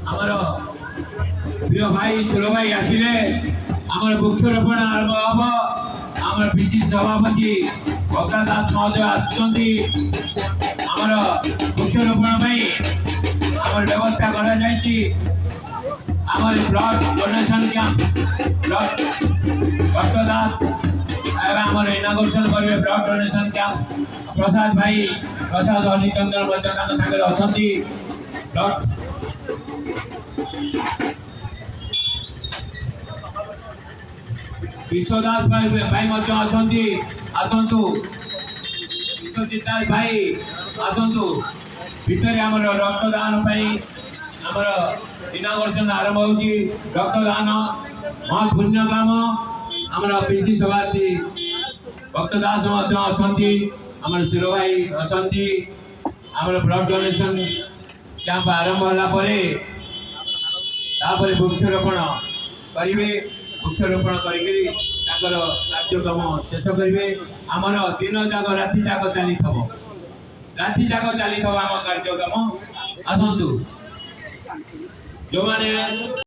आमर प्रिय भाई छोट भाई आसिले आमर वृक्षरोपण आरंभ हम आमर पीसी सभापति भक्ता दास महोदय आसुचंती आमर वृक्षरोपण आमर व्यवस्था करा जायछि आमर ब्लड डोनेशन कैंप ब्लड भक्त दास आमर इनागुरेशन करेंगे ब्लड डोनेशन कैंप प्रसाद भाई प्रसाद हरिचंद्र सागर अच्छा ब्लड विश्वदास भाई भाई आसतु विश्वजित दास भाई आसतु भितर आम रक्तदान आमर इनागुरेशन आरंभ हो रक्तदान बहुत पुण्य काम आमर पीसी सभापति भक्तदास आमर शिर भाई अच्छा आमर ब्लड डोनेशन कैंप आरंभ होगापर वृक्षरोपण करेंगे वृक्षरोपण कार्यक्रम शेष करेंगे आमर दिन जाक राति जाक चली आम कार्यक्रम आसतु जो माने